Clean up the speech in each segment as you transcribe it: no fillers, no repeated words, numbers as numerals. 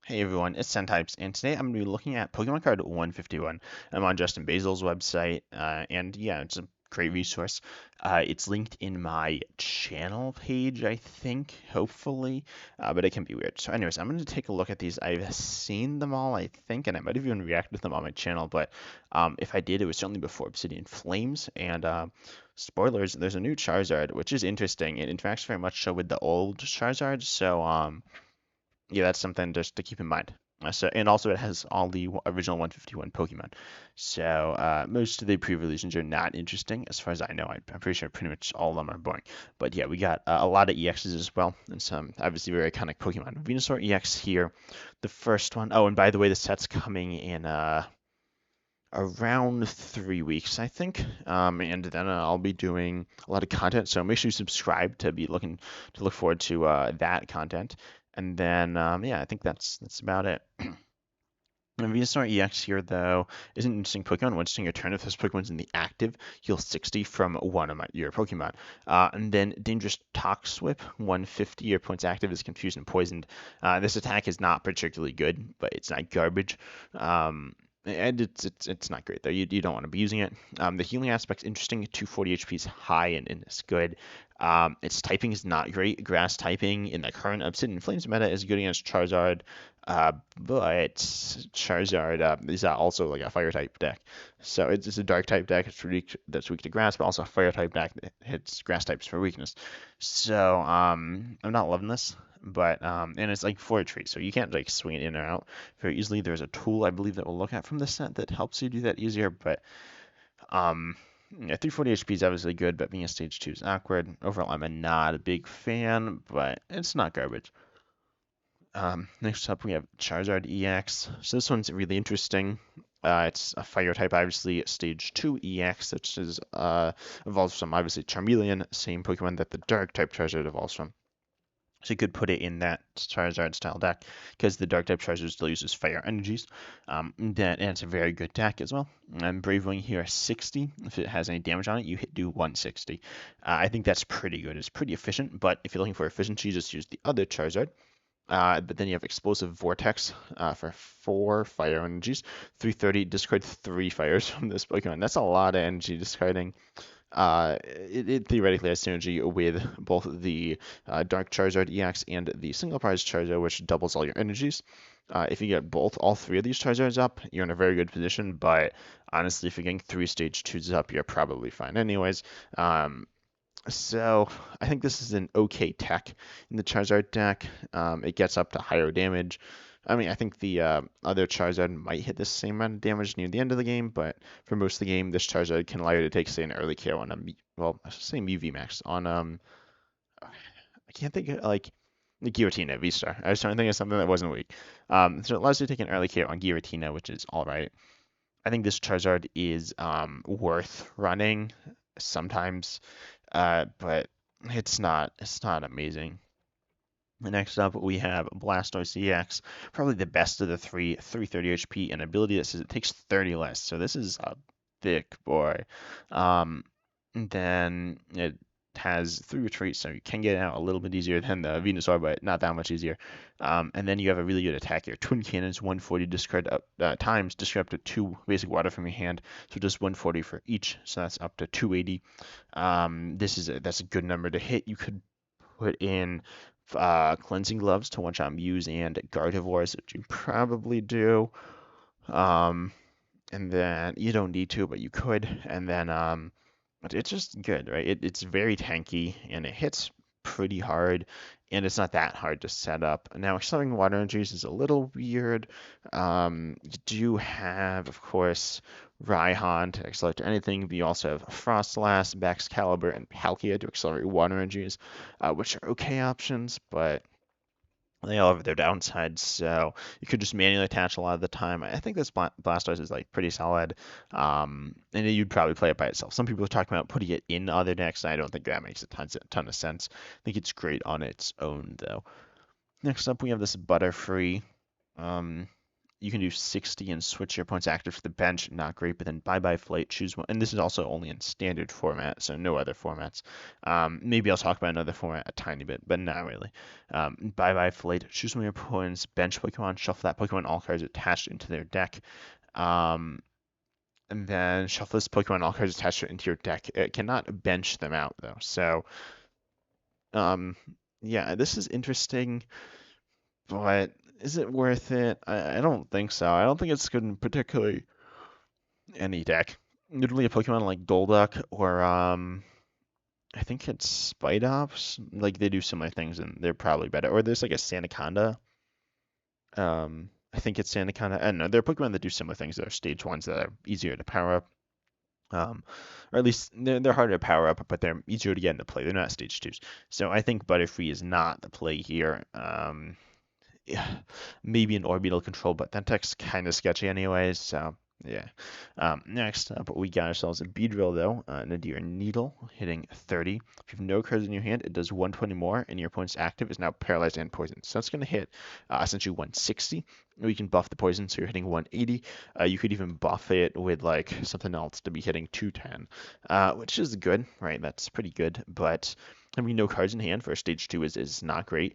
Hey everyone, it's Sentypes, and today I'm going to be looking at Pokemon card 151. I'm on Justin Basil's website, and yeah, it's a great resource. It's linked in my channel page, I think, hopefully, but it can be weird. So anyways, I'm going to take a look at these. I've seen them all, I think, and I might have even reacted to them on my channel, but if I did, it was certainly before Obsidian Flames, and spoilers, there's a new Charizard, which is interesting. It interacts very much so with the old Charizard, so yeah, that's something just to keep in mind. And also it has all the original 151 Pokemon. So most of the pre-releases are not interesting, as far as I know. I'm pretty sure pretty much all of them are boring. But yeah, we got a lot of EXs as well, and some obviously very iconic Pokemon. Venusaur EX here, the first one. Oh, and by the way, the set's coming in around 3 weeks, I think. And then I'll be doing a lot of content, so make sure you subscribe to be looking to look forward to that content. And then yeah, I think that's about it. And Venusaur EX here, though, is an interesting Pokemon. Once in your turn, if this Pokemon's in the active, heal 60 from one of your Pokemon. And then Dangerous Toxwhip, 150. Your points active is confused and poisoned. This attack is not particularly good, but it's not garbage. And it's not great though. You don't want to be using it. The healing aspect's interesting. 240 HP is high and it's good. Its typing is not great. Grass typing in the current Obsidian Flames meta is good against Charizard, but Charizard is also like a fire type deck. So it's a dark type deck. That's weak to grass, but also a fire type deck that hits grass types for weakness. So I'm not loving this. But and it's like for a tree, so you can't like swing it in or out very easily. There's a tool I believe that we'll look at from the set that helps you do that easier. But yeah, 340 HP is obviously good, but being a stage 2 is awkward. Overall, I'm not a big fan, but it's not garbage. Next up, we have Charizard EX. So this one's really interesting. It's a fire type, obviously, stage 2 EX, which is evolves from obviously Charmeleon, same Pokemon that the dark type Charizard evolves from. So you could put it in that Charizard style deck because the Dark type Charizard still uses fire energies. And it's a very good deck as well. And Brave Wing here 60. If it has any damage on it, you do 160. I think that's pretty good. It's pretty efficient, but if you're looking for efficiency, just use the other Charizard. But then you have Explosive Vortex for 4 fire energies. 330, discard 3 fires from this Pokemon. That's a lot of energy discarding. It theoretically has synergy with both the Dark Charizard EX and the Single Prize Charizard, which doubles all your energies. If you get all 3 of these Charizards up, you're in a very good position. But honestly, if you're getting 3 stage 2s up, you're probably fine anyways. So I think this is an okay tech in the Charizard deck. It gets up to higher damage. I mean, I think the other Charizard might hit the same amount of damage near the end of the game, but for most of the game, this Charizard can allow you to take, say, an early KO on well, I should say UV max on I can't think of like the Giratina V-Star. I was trying to think of something that wasn't weak. So it allows you to take an early KO on Giratina, which is all right. I think this Charizard is worth running sometimes, but it's not amazing. Next up, we have Blastoise EX, probably the best of the three, 330 HP, and ability that says it takes 30 less. So this is a thick boy. Then it has 3 retreats, so you can get out a little bit easier than the Venusaur, but not that much easier. And then you have a really good attack here. Twin Cannons, 140 discard times, discard up to 2 basic water from your hand, so just 140 for each, so that's up to 280. That's a good number to hit. You could put in cleansing gloves to one-shot Muse and Gardevoirs, which you probably do. And then you don't need to, but you could. And then it's just good, right? It's very tanky and it hits pretty hard, and it's not that hard to set up. Now, accelerating water energies is a little weird. You do have, of course, Raihan to accelerate to anything, but you also have Frostlass, Baxcalibur, and Palkia to accelerate water energies, which are okay options, but they all have their downsides, so you could just manually attach a lot of the time. I think this Blastoise is like pretty solid, and you'd probably play it by itself. Some people are talking about putting it in other decks, and I don't think that makes a ton of sense. I think it's great on its own, though. Next up, we have this Butterfree. Um, You can do 60 and switch your opponent's active to the bench, not great, but then bye-bye flight, choose one. And this is also only in standard format, so no other formats. Maybe I'll talk about another format a tiny bit, but not really. Bye-bye flight, choose one of your opponent's bench Pokemon, shuffle that Pokemon, all cards attached into their deck. Um, and then shuffle this Pokemon, all cards attached into your deck. It cannot bench them out, though. So, um, yeah, this is interesting, but is it worth it? I don't think so. I don't think it's good in particularly any deck. Literally a Pokemon like Golduck or I think it's Spidops. Like they do similar things and they're probably better. Or there's like a Sandaconda. I think it's Sandaconda. I don't know. There are Pokemon that do similar things. There are stage ones that are easier to power up. Um, or at least they're harder to power up, but they're easier to get into play. They're not stage twos. So I think Butterfree is not the play here. Yeah, maybe an orbital control, but that tech's kind of sketchy anyways, so yeah. Next up, we got ourselves a Beedrill, though, Nadir Needle, hitting 30. If you have no cards in your hand, it does 120 more, and your opponent's active is now paralyzed and poisoned. So that's going to hit essentially 160. We can buff the poison, so you're hitting 180. You could even buff it with like something else to be hitting 210, which is good, right? That's pretty good, but having no cards in hand for stage 2 is not great.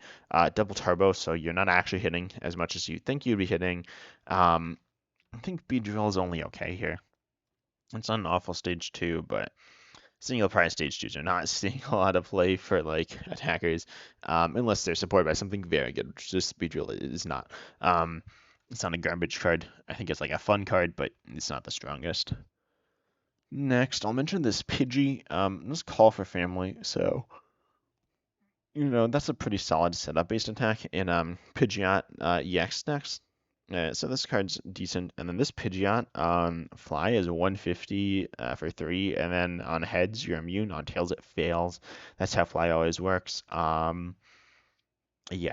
Double turbo, so you're not actually hitting as much as you think you'd be hitting. I think Beedrill is only okay here. It's not an awful stage 2, but single prize stage 2s are not seeing a lot of play for like attackers, unless they're supported by something very good, which this Beedrill is not. It's not a garbage card. I think it's like a fun card, but it's not the strongest. Next, I'll mention this Pidgey. This Call for Family, so that's a pretty solid setup-based attack in Pidgeot EX next. So this card's decent, and then this Pidgeot on Fly is 150 for 3, and then on heads you're immune, on tails it fails. That's how Fly always works. Yeah,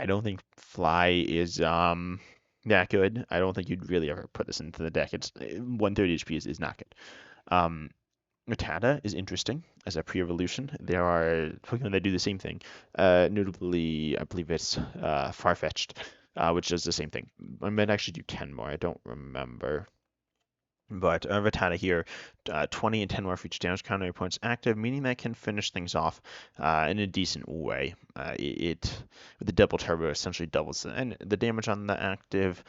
I don't think Fly is that good. I don't think you'd really ever put this into the deck. It's 130 HP is not good. Rattata is interesting as a pre-evolution. There are Pokemon that do the same thing. Notably, I believe it's Farfetch'd, which does the same thing. I might actually do 10 more. I don't remember. But Rattata here, 20 and 10 more for each damage counter your opponent's active, meaning that can finish things off in a decent way. It with the double turbo essentially doubles the damage on the active.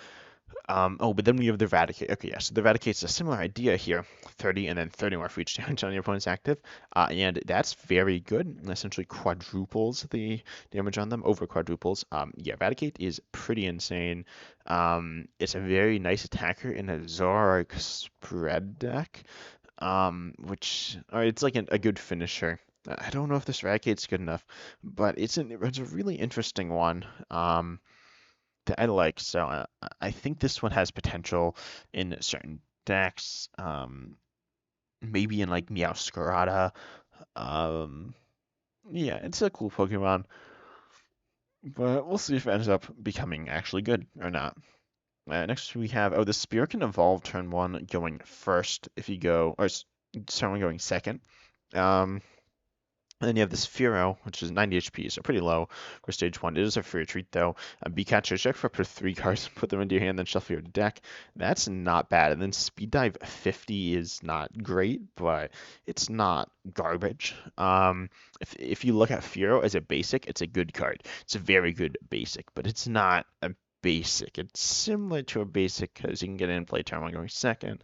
But then we have the Eradicate. Okay, yeah, so the Eradicate's a similar idea here, 30 and then 30 more for each damage on your opponent's active, and that's very good. It essentially quadruples the damage on them, over quadruples. Yeah, Eradicate is pretty insane. It's a very nice attacker in a Zoroark spread deck, or it's like a good finisher. I don't know if this Eradicate's good enough, but it's a really interesting one. That I like. So I think this one has potential in certain decks. Maybe in like Meowscarada. Um, yeah, it's a cool Pokemon, but we'll see if it ends up becoming actually good or not. Next we have the Spear can evolve turn 1 going first if you go, or turn 1 going second. And then you have this Fearow, which is 90 HP, so pretty low for stage 1. It is a free retreat, though. Beakatcher, check for up to 3 cards, put them into your hand, then shuffle your deck. That's not bad. And then Speed Dive 50 is not great, but it's not garbage. If you look at Fearow as a basic, it's a good card. It's a very good basic, but it's not a basic. It's similar to a basic because you can get in and play turn 1 going second.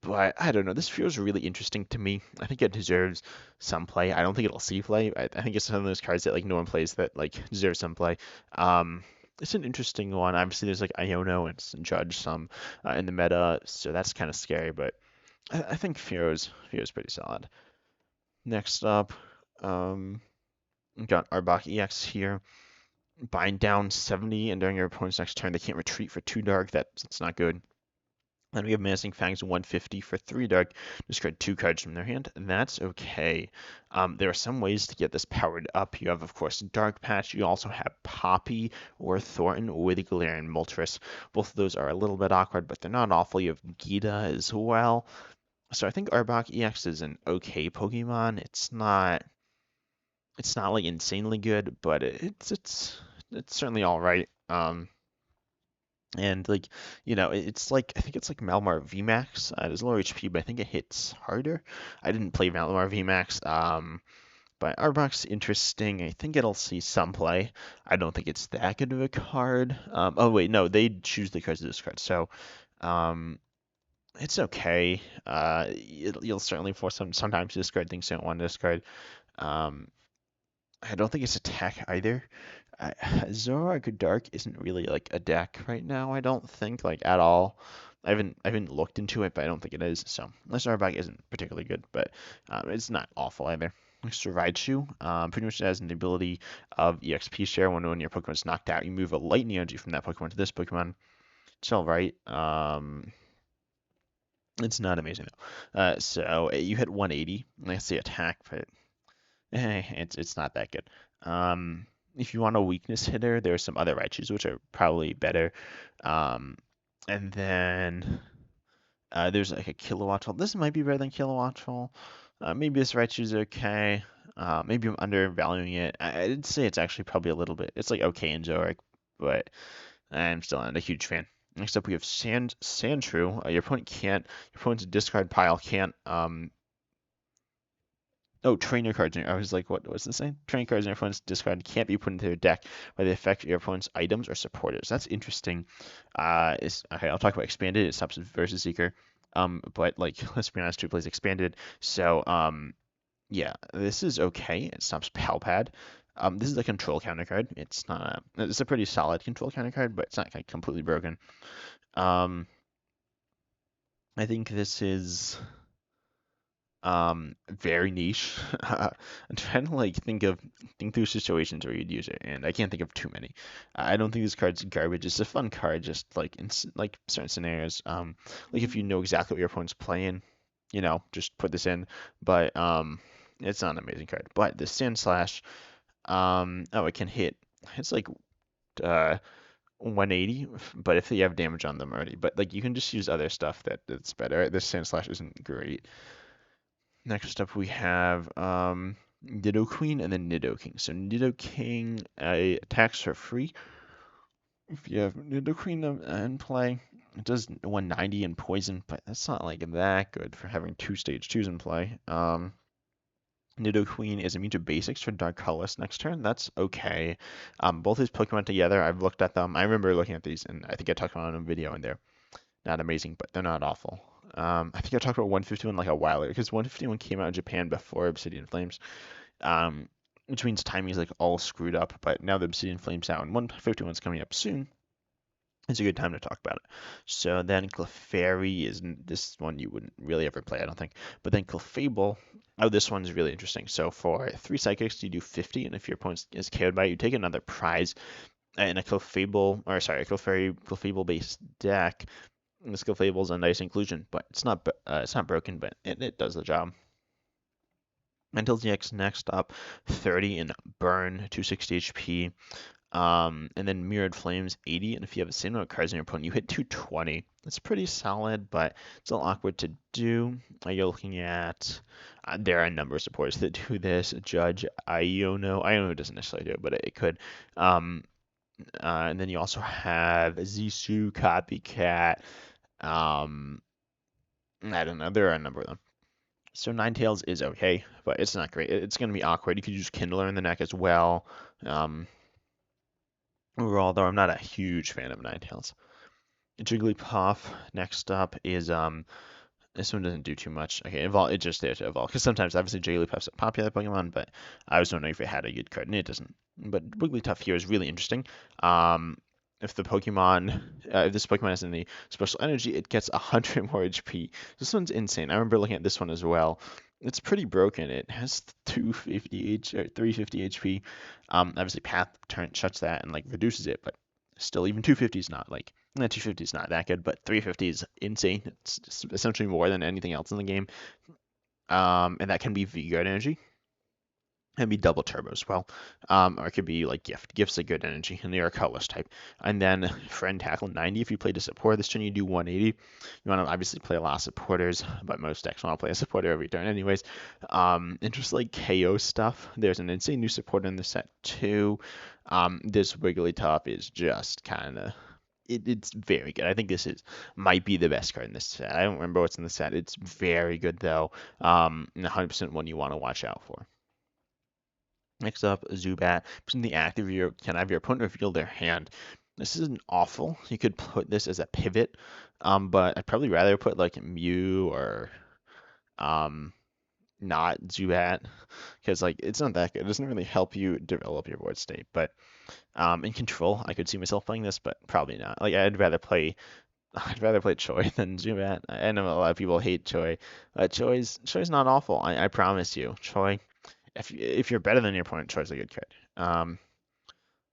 But I don't know. This feels really interesting to me. I think it deserves some play. I don't think it'll see play. I think it's some of those cards that like no one plays that like deserve some play. It's an interesting one. Obviously, there's like Iono and Judge some in the meta, so that's kind of scary. But I think Fear's pretty solid. Next up, we got Arbok EX here. Bind down 70, and during your opponent's next turn, they can't retreat for 2 dark. That's not good. Then we have Menacing Fangs 150 for 3 dark. Discard 2 cards from their hand. That's okay. There are some ways to get this powered up. You have, of course, Dark Patch. You also have Poppy or Thornton, Wiggly, and Moltres. Both of those are a little bit awkward, but they're not awful. You have Gita as well. So I think Arbok EX is an okay Pokemon. It's not like insanely good, but it's certainly all right. And like, it's like I think it's like Malamar VMAX. It's lower HP, but I think it hits harder. I didn't play Malamar VMAX. But Arbok's interesting. I think it'll see some play. I don't think it's that good of a card. Oh wait, no, they choose the cards to discard. So, um, it's okay. You'll certainly force them sometimes to discard things you don't want to discard. Um, I don't think it's attack either. I, Zoroark Dark isn't really like a deck right now. I don't think like at all. I haven't looked into it, but I don't think it is. So this Arbok isn't particularly good, but it's not awful either. Next to Raichu, pretty much has an ability of EXP share. When your Pokemon's knocked out, you move a lightning energy from that Pokemon to this Pokemon. It's all right. It's not amazing though. So you hit 180. Let's say attack, but it's not that good. If you want a weakness hitter, there are some other Raichus which are probably better. Um, and then there's like a Kilowattrel. This might be better than Kilowattrel. Maybe this Raichu's okay. Maybe I'm undervaluing it. I'd say it's actually probably a little bit. It's like okay in Zoroark, but I'm still not a huge fan. Next up, we have Sandshrew. Your opponent's discard pile can't Oh, trainer cards. I was like, what was this saying? Trainer cards in your opponent's discard can't be put into their deck by the effect your opponent's items or supporters. That's interesting. Okay, I'll talk about expanded. It stops versus seeker. But like, let's be honest, two plays expanded. So, yeah, this is okay. It stops Palpad. This is a control counter card. It's a pretty solid control counter card, but it's not like completely broken. Um, I think this is very niche. I'm trying to like think through situations where you'd use it, and I can't think of too many. I don't think this card's garbage. It's a fun card, just like in like certain scenarios. Like if you know exactly what your opponent's playing, just put this in. But it's not an amazing card. But the Sand Slash, oh, it can hit. It's like uh 180, but if you have damage on them already. But like you can just use other stuff that's better. This Sand Slash isn't great. Next up, we have Nidoqueen and then Nidoking. So Nidoking attacks for free. If you have Nidoqueen in play, it does 190 in poison, but that's not like that good for having two stage twos in play. Nidoqueen is immune to basics for Dark Colorless next turn. That's okay. Both these Pokemon together, I've looked at them. I remember looking at these, and I think I talked about it in a video, and they're not amazing, but they're not awful. I think I talked about 151 like a while ago because 151 came out in Japan before Obsidian Flames, which means timing is like all screwed up. But now the Obsidian Flames out and 151 is coming up soon. It's a good time to talk about it. So then Clefairy is this one you wouldn't really ever play, I don't think. But then Clefable, oh, this one's really interesting. So for 3 Psychics, you do 50, and if your opponent is KO'd by it, you take another prize in a Clefairy based deck. This Clefable is a nice inclusion, but it's not broken, but it does the job. Mental EX next up, 30 in Burn, 260 HP. And then Mirrored Flames, 80. And if you have the same amount of cards in your opponent, you hit 220. That's pretty solid, but it's a little awkward to do. You're looking at there are a number of supporters that do this. Judge Iono doesn't necessarily do it, but it could. And then you also have Zissou, Copycat. I don't know. There are a number of them. So Ninetales is okay, but it's not great. It's going to be awkward. You could use Kindler in the neck as well. Overall, though, I'm not a huge fan of Ninetales. Jigglypuff next up is this one doesn't do too much. Okay, evolve. It's just there to evolve because sometimes obviously Jigglypuff's a popular Pokemon, but I was wondering if it had a good card and it doesn't. But Wigglytuff here is really interesting. If this Pokemon has any special energy, it gets 100 more HP. This one's insane. I remember looking at this one as well. It's pretty broken. It has 250 or 350 HP. Obviously Path turn shuts that and like reduces it, but still even 250 is not like 250 is not that good, but 350 is insane. It's essentially more than anything else in the game. And that can be V-Guard energy. It can be double turbo as well. Or it could be like gift. Gift's a good energy, and they are colorless type. And then friend tackle 90. If you play a supporter this turn, you do 180. You want to obviously play a lot of supporters, but most decks want to play a supporter every turn anyways. And just like KO stuff, there's an insane new supporter in the set too. This Wigglytuff is just kind of it's very good. I think this is might be the best card in this set. I don't remember what's in the set. It's very good though. And 100% one you want to watch out for. Next up, Zubat. In the active, you can have your opponent reveal their hand. This isn't awful. You could put this as a pivot, but I'd probably rather put like Mew or um, not Zubat because like it's not that good. It doesn't really help you develop your board state. But in control, I could see myself playing this, but probably not. Like I'd rather play Choi than Zubat. I know a lot of people hate Choi. Choi's not awful. I promise you. Choi, if you're better than your opponent, Choi's a good card.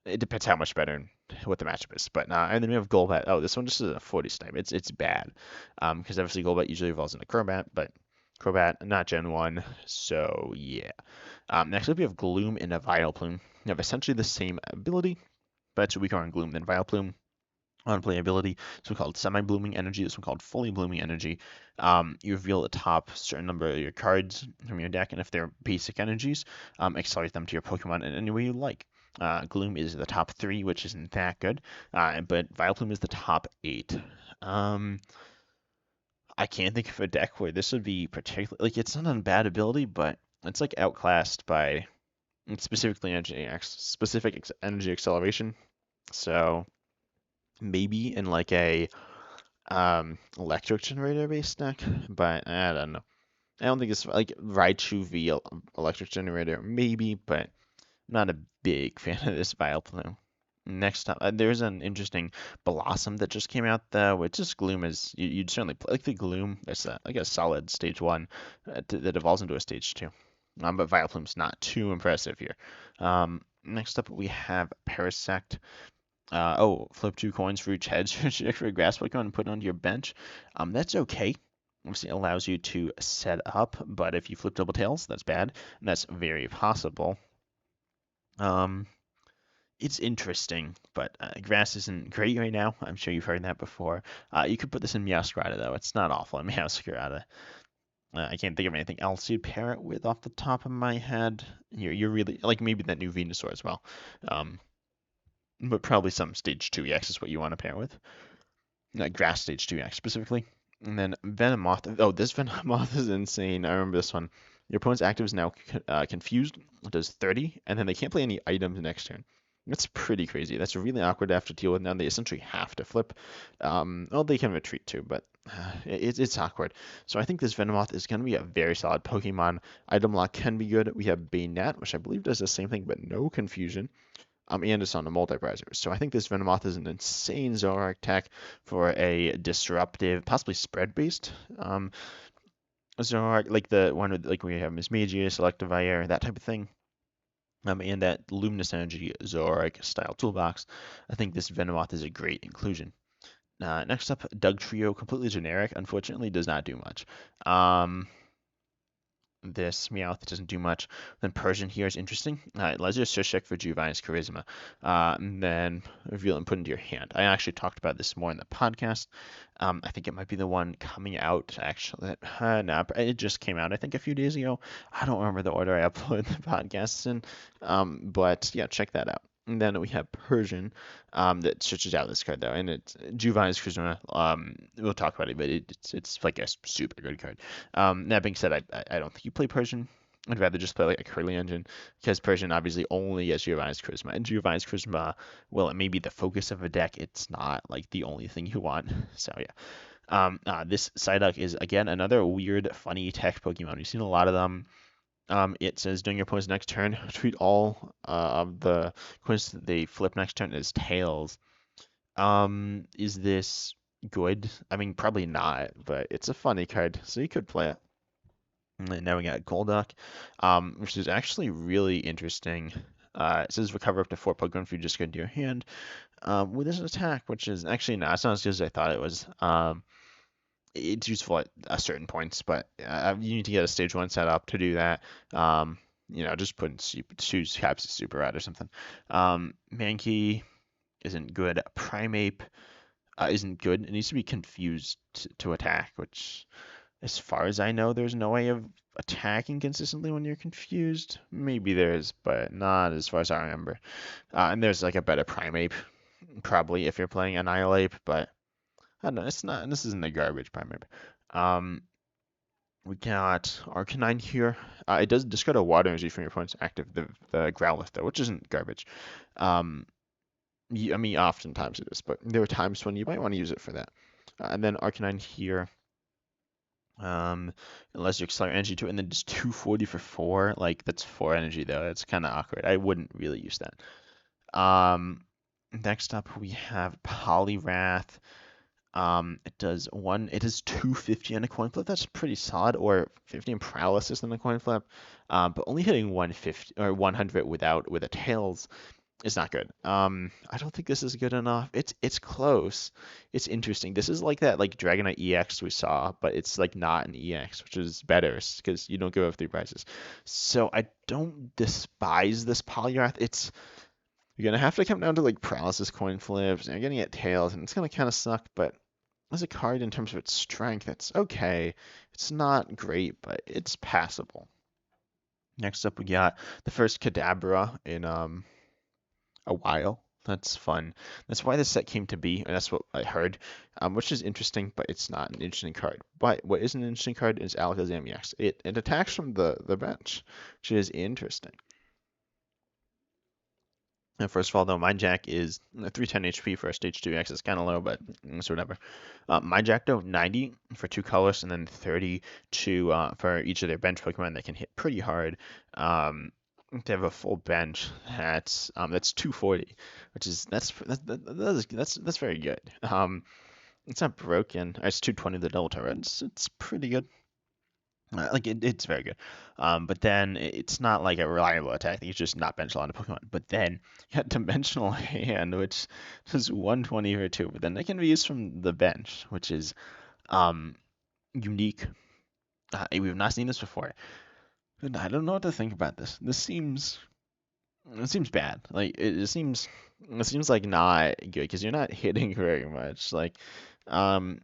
It depends how much better and what the matchup is. But and then we have Golbat. Oh, this one just is a 40 snipe. It's bad. Because obviously Golbat usually evolves into Crobat, but Crobat not Gen 1. So yeah. Next up we have Gloom and a Vileplume. You have essentially the same ability, but it's weaker on Gloom than Vileplume. On playability, this one called semi-blooming energy, this one called fully blooming energy. You reveal the top certain number of your cards from your deck, and if they're basic energies, accelerate them to your Pokemon in any way you like. Gloom is the top 3, which isn't that good, but Vileplume is the top 8. I can't think of a deck where this would be particularly, like, it's not a bad ability, but it's like outclassed by specifically specific energy acceleration. So maybe in like a electric generator based deck, but I don't know. I don't think it's like Raichu V electric generator, maybe, but I'm not a big fan of this Vileplume. Next up, there's an interesting Blossom that just came out though, which is Gloom is you'd certainly play like the Gloom. It's like a solid stage 1 that evolves into a stage 2. But Vileplume's not too impressive here. Next up, we have Parasect. Flip 2 coins for each head search for a grass Pokemon and put it onto your bench. That's okay. Obviously, it allows you to set up, but if you flip double tails, that's bad. And that's very possible. It's interesting, but grass isn't great right now. I'm sure you've heard that before. You could put this in Meowscarada, though. It's not awful in Meowscarada. I can't think of anything else you'd pair it with off the top of my head. You're really like maybe that new Venusaur as well. But probably some stage 2 EX is what you want to pair with. Grass stage 2 EX specifically. And then Venomoth. Oh, this Venomoth is insane. I remember this one. Your opponent's active is now confused. It does 30, and then they can't play any items next turn. That's pretty crazy. That's really awkward to have to deal with now. They essentially have to flip. Well, they can retreat too, but it's awkward. So I think this Venomoth is going to be a very solid Pokemon. Item lock can be good. We have Banette, which I believe does the same thing, but no confusion. And it's on a multiprizer. So I think this Venomoth is an insane Zoroark tech for a disruptive, possibly spread-based Zoroark, like the one with, like we have Mismagius, Electivire, that type of thing. And that Luminous Energy Zoroark style toolbox. I think this Venomoth is a great inclusion. Next up, Dugtrio, completely generic. Unfortunately, does not do much. This Meowth doesn't do much. Then Persian here is interesting. It allows you to search check for Juvine's Charisma, and then reveal and put into your hand. I actually talked about this more in the podcast. I think it might be the one coming out actually. No, it just came out I think a few days ago. I don't remember the order I uploaded the podcasts in, but yeah, check that out. And then we have Persian that searches out this card though, and it's Juvine's Charisma. We'll talk about it, but it's like a super good card. That being said, I don't think you play Persian. I'd rather just play like a Curly Engine because Persian obviously only gets Giovanni's Charisma, and Giovanni's Charisma, well, it may be the focus of a deck. It's not like the only thing you want. So yeah. This Psyduck is again another weird, funny tech Pokemon. We've seen a lot of them. It says during your opponent's next turn, treat all of the coins that they flip next turn as tails. Is this good? I mean, probably not, but it's a funny card, so you could play it. And now we got Golduck, which is actually really interesting. It says recover up to 4 Pokemon if you just go into your hand with this attack, which is actually not. It's not as good as I thought it was. It's useful at certain points, but you need to get a stage 1 set up to do that. Just put in choose Caps Super Rad or something. Mankey isn't good. Primeape isn't good. It needs to be confused to attack, which, as far as I know, there's no way of attacking consistently when you're confused. Maybe there is, but not as far as I remember. And there's like a better Primeape probably if you're playing Annihilate, but I don't know. It's not. This isn't the garbage primary. Um, we got Arcanine here. It does discard a water energy from your opponent's active, the Growlithe though, which isn't garbage. Um, I mean, oftentimes it is, but there are times when you might want to use it for that. And then Arcanine here. Unless you accelerate energy to it, and then just 240 for 4. Like, that's 4 energy, though. That's kind of awkward. I wouldn't really use that. Next up, we have Poliwrath. It does 250 on a coin flip. That's pretty solid, or 50 in paralysis on a coin flip. But only hitting 150 or 100 with a tails is not good. I don't think this is good enough. It's close. It's interesting. This is like that like Dragonite EX we saw, but it's like not an EX, which is better because you don't give up 3 prizes. So I don't despise this Poliwrath. It's You're gonna have to come down to like paralysis coin flips, and you're gonna get tails, and it's gonna kind of suck. But as a card in terms of its strength, it's okay. It's not great, but it's passable. Next up, we got the first Kadabra in a while. That's fun. That's why this set came to be, and that's what I heard, which is interesting, but it's not an interesting card. But what is an interesting card is Alakazam EX. It attacks from the bench, which is interesting. And first of all, though, my Jack is 310 HP for a stage 2 X. It's kind of low, but it's whatever. My Jack, though, 90 for 2 colors, and then 30 for each of their bench Pokemon that can hit pretty hard. To have a full bench, that's 240, which is that's very good. It's not broken. It's 220 the double turret. It's pretty good. It's very good. But then it's not like a reliable attack. It's just not bench a lot of Pokemon. But then you got Dimensional Hand, which is 120 for 2. But then it can be used from the bench, which is unique. We've not seen this before. And I don't know what to think about this. It seems bad. Like it seems like not good because you're not hitting very much. Like um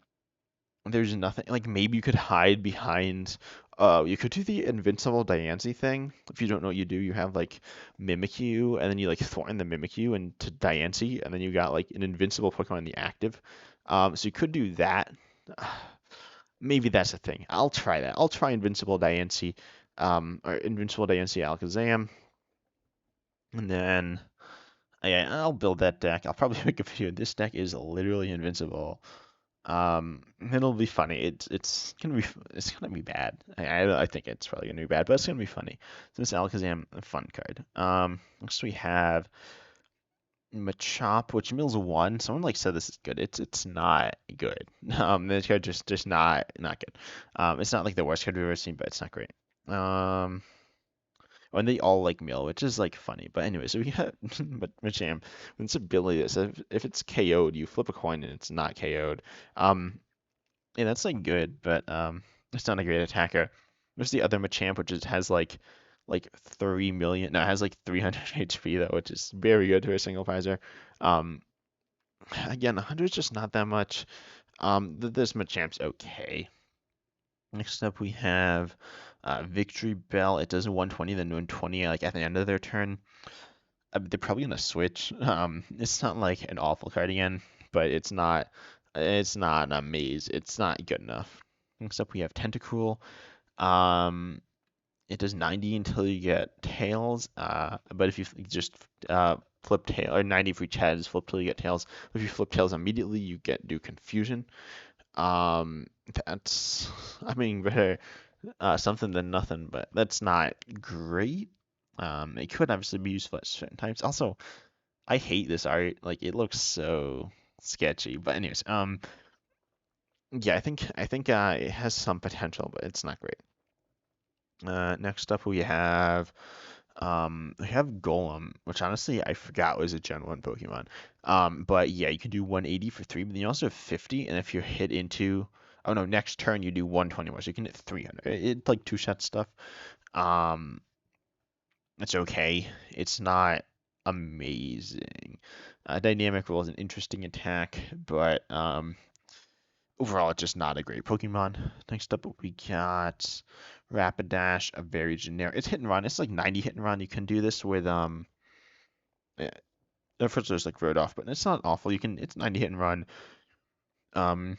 there's nothing like maybe you could hide behind you could do the invincible Diancie thing. If you don't know what you do, you have like Mimikyu and then you like thorn the Mimikyu into Diancie and then you got like an invincible Pokemon in the active. So you could do that. Maybe that's a thing. I'll try that. I'll try invincible Diancie or invincible Diancie Alakazam and then yeah, I'll build that deck. I'll probably make a video. This deck is literally invincible. It'll be funny. It's gonna be bad. I think it's probably gonna be bad, but it's gonna be funny. So this Alakazam, a fun card. Next we have Machop, which mills 1. Someone like said this is good. It's not good. This card just not good. It's not like the worst card we've ever seen, but it's not great. When they all like mill, which is like funny. But anyway, so we got but Machamp with its ability is if it's KO'd, you flip a coin and it's not KO'd. Yeah, that's like good, but it's not a great attacker. There's the other Machamp, which has like 3 million. No, it has like 300 HP though, which is very good to a single Pfizer. Um, Again, 100 is just not that much. This Machamp's okay. Next up, we have Victory Bell. It does 120, then 120 like at the end of their turn. They're probably gonna switch. It's not like an awful card again, but it's not. It's not an amaze. It's not good enough. Next up, we have Tentacruel. It does 90 until you get tails. But if you just flip tail or 90 for each head is flip till you get tails. If you flip tails immediately, you do confusion. That's I mean better something than nothing, but that's not great. It could obviously be useful at certain times. Also, I hate this art. Like it looks so sketchy. But anyways, yeah, I think it has some potential, but it's not great. Next up we have Golem, which honestly I forgot was a Gen 1 Pokemon. But yeah, you can do 180 for 3, but then you also have 50, and if you're hit into oh no, next turn you do 120 more, so you can hit 300. It's like two-shot stuff. Um, it's okay. It's not amazing. Dynamic Roll is an interesting attack, but overall, it's just not a great Pokemon. Next up, we got Rapidash, a very generic. It's hit and run. It's like 90 hit and run. You can do this with first there's like Road Off, but it's not awful. It's 90 hit and run. Um,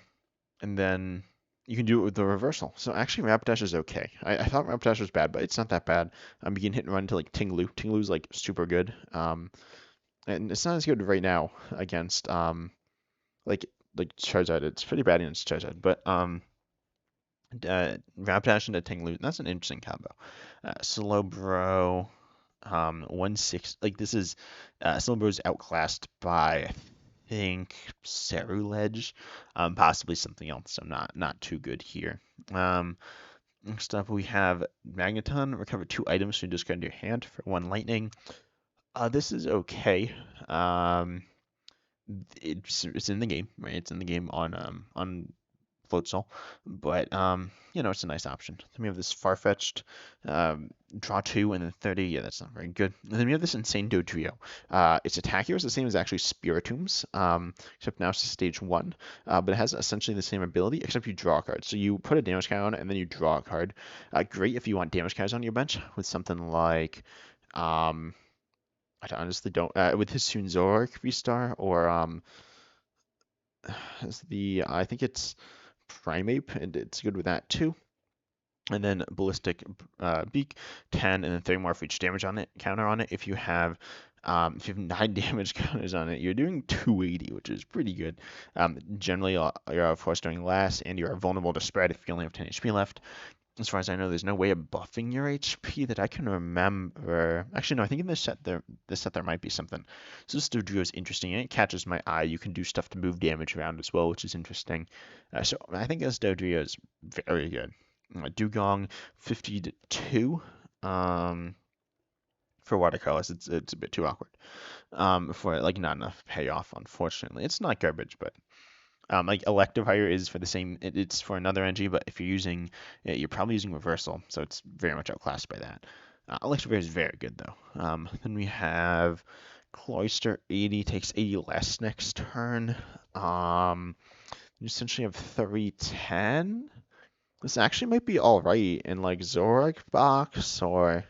and then you can do it with the reversal. So actually, Rapidash is okay. I thought Rapidash was bad, but it's not that bad. You can hit and run to like Tinglu. Tinglu's like super good. And it's not as good right now against like Charizard. It's pretty bad against Charizard, but Rapidash into Tinglu. That's an interesting combo. Slowbro. 1/6. Like this is Slowbro is outclassed by I think Ceruledge, possibly something else. So not too good here. Next up we have Magneton. Recover 2 items from discard your hand for 1 lightning. This is okay. It's in the game, right? It's in the game on Floatzel, but it's a nice option. Then we have this far-fetched draw 2 and then 30. Yeah, that's not very good. And then we have this insane Dodrio. Its attack here is the same as actually Spiritom's, except now it's stage 1. But it has essentially the same ability, except you draw a card. So you put a damage card on it and then you draw a card. Great if you want damage cards on your bench with something like I honestly don't with Hisoon Zoroark V-Star or I think it's Primeape, and it's good with that too. And then Ballistic Beak, 10, and then 3 more for each damage on it, counter on it. If you have 9 damage counters on it, you're doing 280, which is pretty good. Generally, you're of course doing less, and you are vulnerable to spread if you only have 10 HP left. As far as I know, there's no way of buffing your HP that I can remember. Actually, no, I think in this set there might be something. So this Dodrio is interesting, and it catches my eye. You can do stuff to move damage around as well, which is interesting. So I think this Dodrio is very good. Dugong, 52. For watercolors, it's a bit too awkward. For like not enough payoff, unfortunately. It's not garbage, but like Electivire is for the same. It's for another NG, but if you're probably using Reversal, so it's very much outclassed by that. Electivire is very good though. Then we have Cloyster 80 takes 80 less next turn. You essentially have 310. This actually might be all right in like Zoroark box or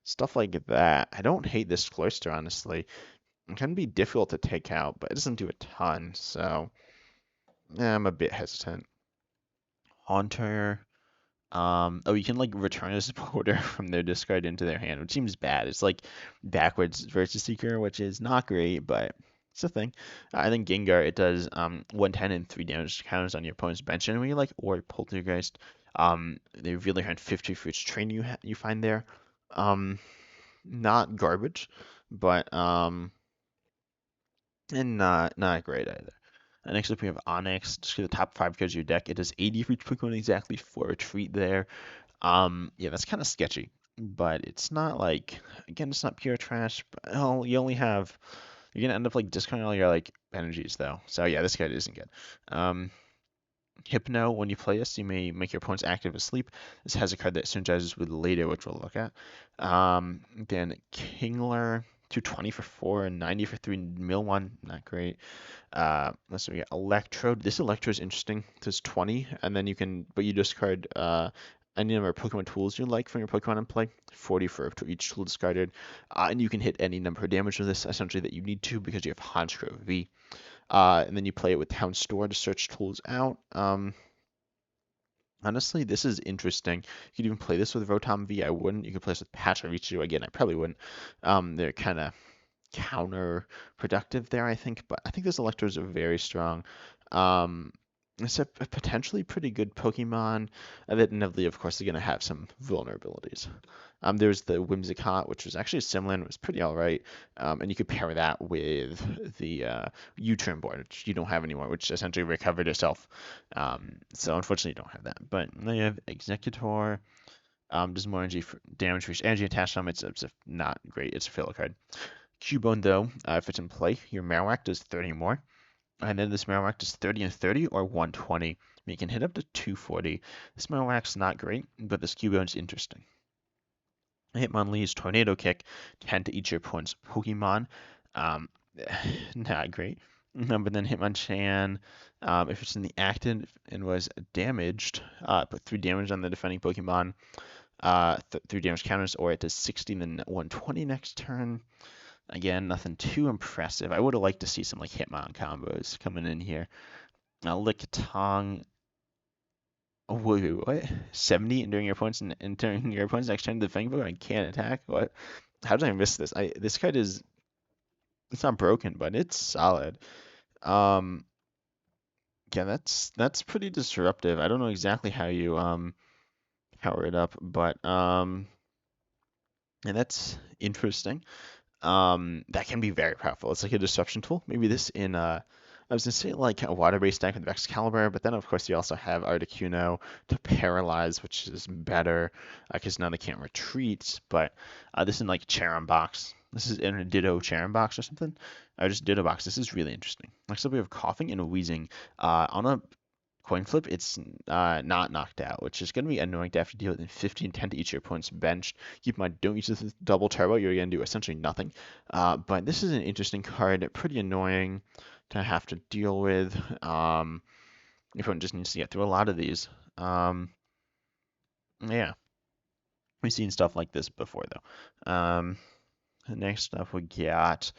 stuff like that. I don't hate this Cloyster honestly. It can be difficult to take out, but it doesn't do a ton, so. Yeah, I'm a bit hesitant. Haunter. You can like return a supporter from their discard into their hand, which seems bad. It's like backwards versus Seeker, which is not great, but it's a thing. I think Gengar, it does 110 and 3 damage counters on your opponent's bench enemy, like or Poltergeist. They reveal their hand 50 for each train you find there. Not garbage, but and not great either. Next up, we have Onyx. Just get the top 5 cards of your deck. It does 80 for each Pokemon exactly for a treat there. Yeah, that's kind of sketchy, but it's not like, again, it's not pure trash. But, you only have, you're gonna end up like discarding all your like energies though. So yeah, this card isn't good. Hypno, when you play this, you may make your opponents active asleep. This has a card that synergizes with later, which we'll look at. Then Kingler, 220 for 4 and 90 for 3. Mill 1, not great. Let's see, we got Electro. This Electro is interesting. It does 20, and then you discard any number of Pokemon tools you like from your Pokemon in play. 40 for each tool discarded. And you can hit any number of damage with this, essentially, that you need to because you have Honchkrow V. And then you play it with Town Store to search tools out. Honestly, this is interesting. You could even play this with Rotom V. I wouldn't. You could play this with Pachirisu. Again, I probably wouldn't. They're kind of counterproductive there, I think. But I think this Electros are very strong. It's a potentially pretty good Pokemon. That inevitably, of course, are going to have some vulnerabilities. There's the Whimsicott, which was actually similar and was pretty alright. And you could pair that with the U-turn board, which you don't have anymore, which essentially recovered itself. So unfortunately, you don't have that. But then you have Executor. Does more damage for each energy attached on it. It's not great. It's a filler card. Cubone, though, if it's in play, your Marowak does 30 more. And then this Marowak does 30 and 30 or 120. You can hit up to 240. This Marowak's not great, but this Cubone's interesting. Hitmonlee's Tornado Kick, 10 to each of your opponent's Pokemon. Not great. But then Hitmonchan, if it's in the active and was damaged, put 3 damage on the defending Pokemon, 3 damage counters, or it does 60 and then 120 next turn. Again, nothing too impressive. I would have liked to see some like Hitmon combos coming in here. Now Lickitung. Oh, wait, what? 70 during your opponent's during your opponent's next turn, the Fang Bone I can't attack. What? How did I miss this? This card is it's not broken, but it's solid. Um, yeah, that's pretty disruptive. I don't know exactly how you power it up, but and that's interesting. That can be very powerful. It's like a disruption tool. Maybe this in I was gonna say like a water-based deck with Excalibur, but then of course you also have Articuno to paralyze, which is better because now they can't retreat. But this in like Charon box. This is in a Ditto Charon box or something. Or just Ditto box. This is really interesting. Next up we have coughing and wheezing. On a coin flip, it's not knocked out, which is going to be annoying to have to deal with in 15, 10 to each of your opponent's bench. Keep in mind, don't use this double turbo, you're going to do essentially nothing. But this is an interesting card, pretty annoying to have to deal with. Your opponent just needs to get through a lot of these. Yeah, we've seen stuff like this before, though. Next up, we got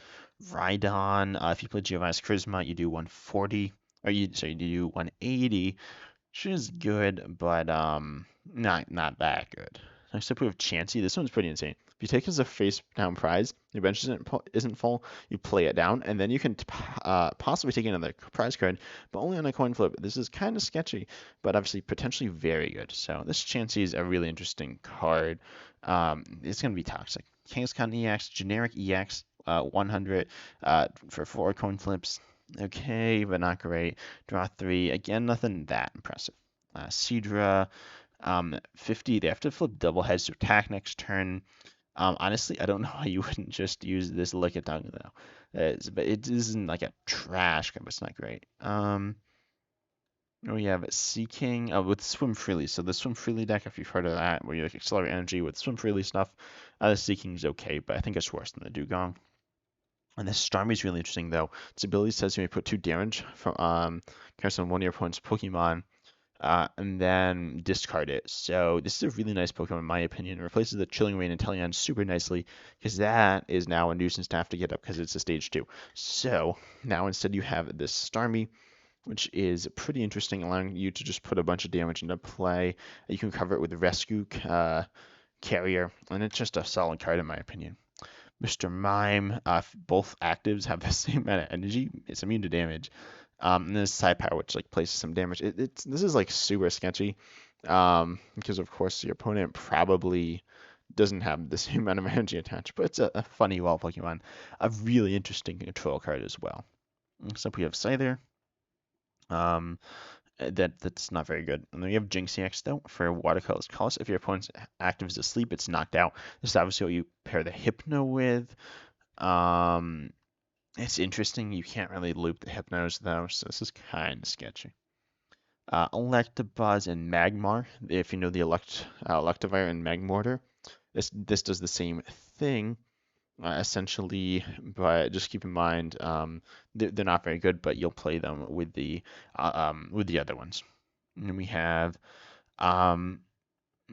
Rhydon. If you play Giovanni's Charisma, you do 140, or you do 180. She is good, but not that good. Next up we have Chansey. This one's pretty insane. If you take as a face down prize, your bench isn't full, you play it down, and then you can possibly take another prize card, but only on a coin flip. This is kind of sketchy, but obviously potentially very good. So this Chansey is a really interesting card. It's gonna be toxic. Kangaskhan EX, generic EX, 100 for 4 coin flips. Okay, but not great. Draw 3. Again, nothing that impressive. Seadra, 50. They have to flip double heads to attack next turn. Honestly, I don't know why you wouldn't just use this Lickitung though. But it isn't like a trash card, but it's not great. We have Sea King with Swim Freely. So the Swim Freely deck, if you've heard of that, where you like accelerate energy with Swim Freely stuff, the Sea King's okay, but I think it's worse than the Dugong. And this Starmie is really interesting though. Its ability says you may put 2 damage from cards on one of your opponent's Pokemon, and then discard it. So this is a really nice Pokemon in my opinion. It replaces the Chilling Reign and Teleon super nicely because that is now a nuisance to have to get up because it's a stage 2. So now instead you have this Starmie, which is pretty interesting, allowing you to just put a bunch of damage into play. You can cover it with Rescue Carrier, and it's just a solid card in my opinion. Mr. Mime, both actives have the same amount of energy. It's immune to damage. And this side power, which like places some damage. This is like super sketchy, because of course your opponent probably doesn't have the same amount of energy attached. But it's a funny wall Pokemon, a really interesting control card as well. Next up we have Scyther. That's not very good. And then we have Jinx EX though for Watercolor's Colors. If your opponent's active is asleep, it's knocked out. This is obviously what you pair the Hypno with. It's interesting. You can't really loop the Hypnos though, so this is kind of sketchy. Electabuzz and Magmar. If you know the Electivire and Magmortar, this does the same thing essentially, but just keep in mind they're not very good, but you'll play them with the other ones. And then we have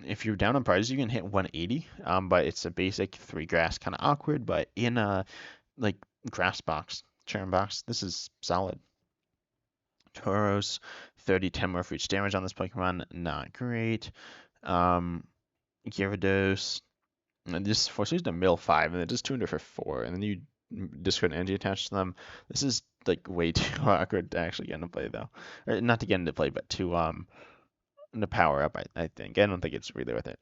if you're down on prizes, you can hit 180, but it's a basic 3 grass, kind of awkward, but in a like grass box, Charon box, this is solid. Tauros, 30, 10 more for each damage on this Pokemon, not great. Gyarados, and this forces to mill 5, and it does 200 for 4, and then you discard energy attached to them. This is like way too awkward to actually get into play though, or not to get into play, but to power up. I think I don't think it's really worth it.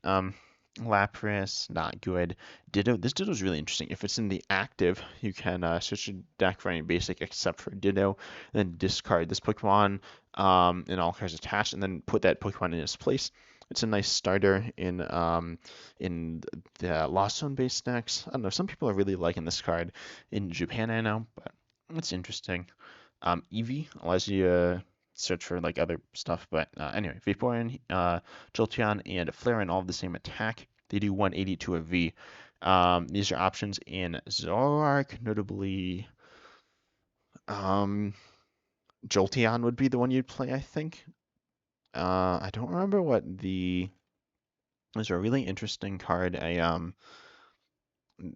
Lapras, not good. Ditto. This Ditto is really interesting. If it's in the active, you can switch your deck for any basic except for Ditto, then discard this Pokemon and all cards attached, and then put that Pokemon in its place. It's a nice starter in the Lost Zone based decks. I don't know. Some people are really liking this card in Japan, I know, but it's interesting. Eevee allows you to search for like other stuff, but anyway, Vaporeon, Jolteon, and Flareon all have the same attack. They do 180 to a V. These are options in Zoroark, notably. Jolteon would be the one you'd play, I think. I don't remember what the. There's a really interesting card.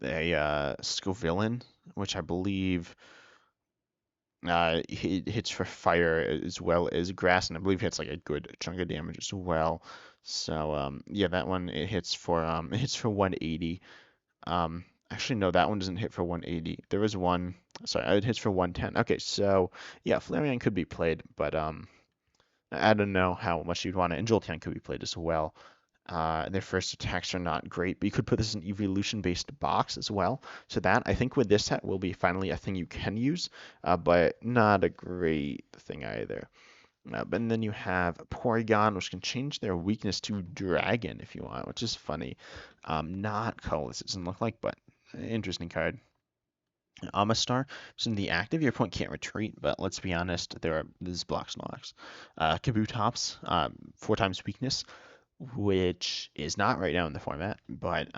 a Scovillain, which I believe hits for fire as well as grass, and I believe hits like a good chunk of damage as well. So yeah, that one it hits for 180. Actually no, that one doesn't hit for 180. There was one, sorry, it hits for 110. Okay, so yeah, Flareon could be played, but I don't know how much you'd want it. And Jolteon could be played as well. Their first attacks are not great, but you could put this in evolution-based box as well. So that, I think with this set, will be finally a thing you can use, but not a great thing either. And then you have Porygon, which can change their weakness to Dragon if you want, which is funny. Not colorless, it doesn't look like, but interesting card. Amistar, so in the active, your opponent can't retreat, but let's be honest, this blocks Snorlax. Kabutops, 4 times weakness, which is not right now in the format, but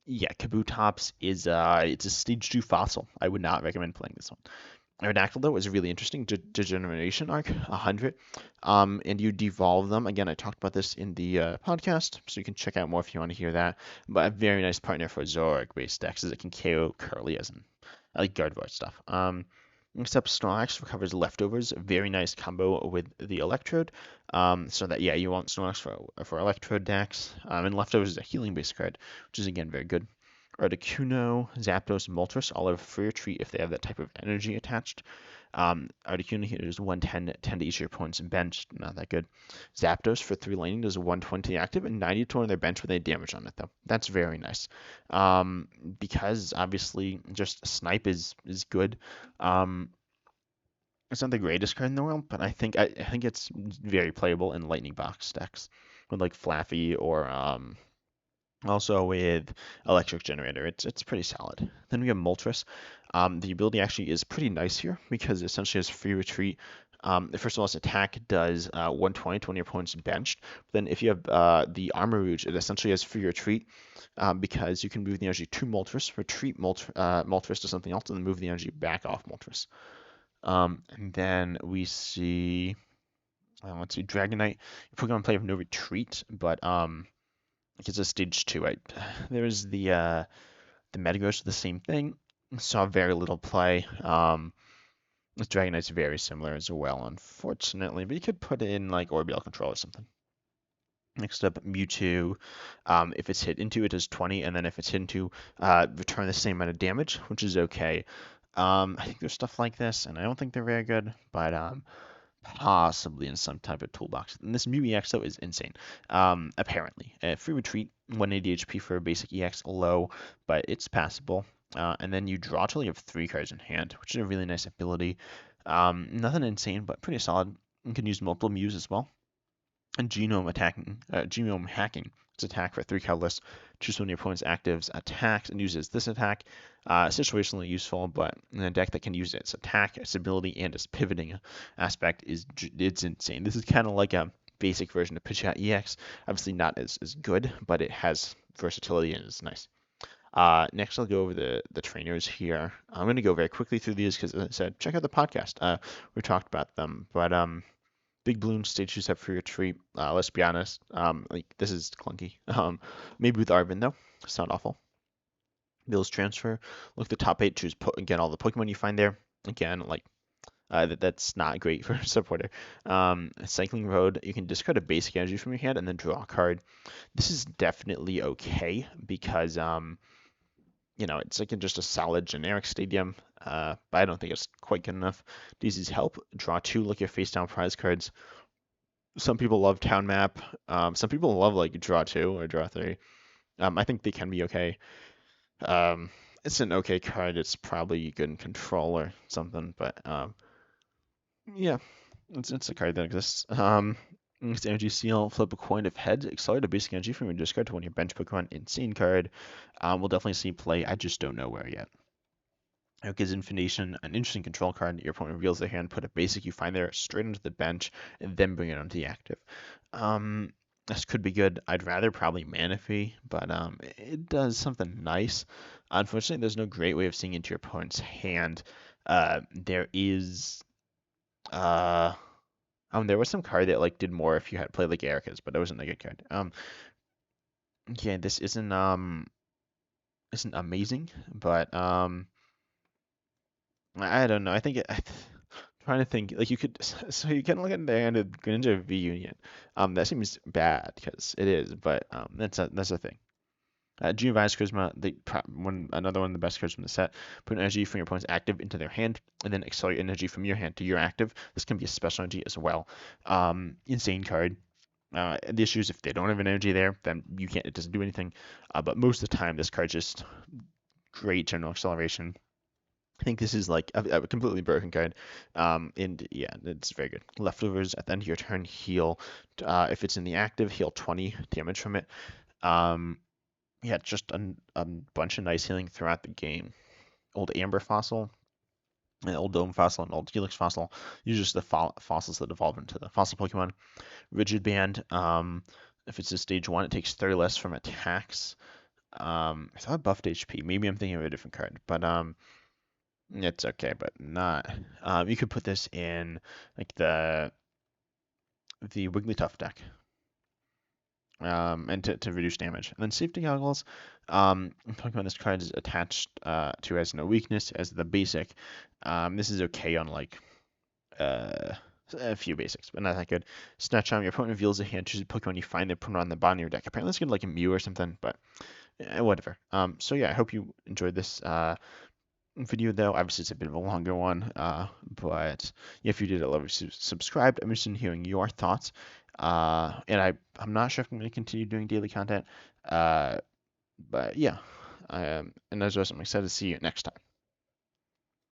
yeah, Kabutops is it's a stage 2 fossil. I would not recommend playing this one. Aerodactyl though is really interesting. Degeneration arc 100, and you devolve them. Again, I talked about this in the podcast, so you can check out more if you want to hear that. But a very nice partner for Zoroark based decks is it can KO Curly as in I like Gardevoir stuff. Except Snorlax recovers leftovers. Very nice combo with the Electrode. So that yeah, you want Snorlax for Electrode decks. And leftovers is a healing based card, which is again very good. Articuno, Zapdos, Moltres all have free retreat if they have that type of energy attached. Articuno here is 110, 10 to each of your opponent's bench, not that good. Zapdos for 3 lightning does 120 active and 90 to on their bench with any damage on it though. That's very nice. Because obviously just Snipe is good. It's not the greatest card in the world, but I think it's very playable in Lightning Box decks with like Flaffy or also with Electric Generator. It's pretty solid. Then we have Moltres. The ability actually is pretty nice here because it essentially has free retreat. First of all, its attack does 120 to when your opponent's benched. But then if you have the Armor Rouge, it essentially has free retreat because you can move the energy to Moltres, retreat Moltres to something else, and then move the energy back off Moltres. And then we see, let's see, Dragonite. You're Pokemon play have no retreat, but it's a stage 2. There's the Metagross, the same thing. Saw very little play. Dragonite's very similar as well, unfortunately, but you could put in like Orbeal Control or something. Next up, Mewtwo. If it's hit into, it does 20, and then if it's hit into, return the same amount of damage, which is okay. I think there's stuff like this, and I don't think they're very good, but possibly in some type of toolbox. And this Mew EX though is insane. Apparently, free retreat, 180 HP for a basic EX, low, but it's passable. And then you draw till you have 3 cards in hand, which is a really nice ability. Nothing insane, but pretty solid. You can use multiple Mews as well. And genome hacking. It's attack for 3 colorless. Choose one of your opponent's actives attacks and uses this attack. Situationally useful, but in a deck that can use its attack, its ability, and its pivoting aspect it's insane. This is kind of like a basic version of Pidgeot EX. Obviously not as good, but it has versatility and is nice. Next, I'll go over the trainers here. I'm going to go very quickly through these because, as I said, check out the podcast. We talked about them, but Big Balloon stage 2 set for your treat. Let's be honest, like this is clunky. Maybe with Arvin though, it's not awful. Bill's transfer. Look at the top 8. Choose again all the Pokemon you find there. Again, like that's not great for a supporter. Cycling Road. You can discard a basic energy from your hand and then draw a card. This is definitely okay because it's like just a solid generic stadium, but I don't think it's quite good enough. Daisy's Help, draw 2, look your face down prize cards. Some people love Town Map. Some people love like draw 2 or draw 3. I think they can be okay. It's an okay card. It's probably good in control or something, but yeah, it's a card that exists. It's Energy Seal, flip a coin of heads, accelerate a basic energy from your discard to one of your bench Pokemon. Insane card. We'll definitely see play. I just don't know where yet. Gives Infination, an interesting control card. Your opponent reveals their hand, put a basic you find there straight onto the bench, and then bring it onto the active. This could be good. I'd rather probably Manaphy, but it does something nice. Unfortunately, there's no great way of seeing into your opponent's hand. There is there was some card that like did more if you had played like Erica's, but it wasn't a good card. Yeah, this isn't isn't amazing, but I don't know. I think trying to think like you could so you can look at the end of Greninja V Union. That seems bad because it is, but that's a thing. Geovice Charisma, another one of the best cards from the set. Put energy from your opponent's active into their hand, and then accelerate energy from your hand to your active. This can be a special energy as well. Insane card. The issue is if they don't have an energy there, then you can't. It doesn't do anything. But most of the time, this card just great general acceleration. I think this is like a completely broken card. And yeah, it's very good. Leftovers at the end of your turn heal. If it's in the active, heal 20 damage from it. Um, yeah, just a bunch of nice healing throughout the game. Old Amber Fossil, an Old Dome Fossil, and Old Helix Fossil. These are just the fossils that evolve into the fossil Pokemon. Rigid Band. If it's a stage 1, it takes 30 less from attacks. I thought buffed HP. Maybe I'm thinking of a different card, but it's okay, but not. You could put this in like the Wigglytuff deck, and to reduce damage. And then safety goggles. I'm talking about this card is attached to as no weakness as the basic. This is okay on like uh, a few basics, but not that good. Snatch on your opponent reveals a hand, choose a Pokemon you find, then put it on the bottom of your deck. Apparently, it's gonna like a Mew or something, but whatever. So yeah, I hope you enjoyed this video though. Obviously, it's a bit of a longer one, but yeah, if you did, I'd love if you subscribed. I'm interested in hearing your thoughts. And I'm not sure if I'm going to continue doing daily content. But yeah, and as always, I'm excited to see you next time.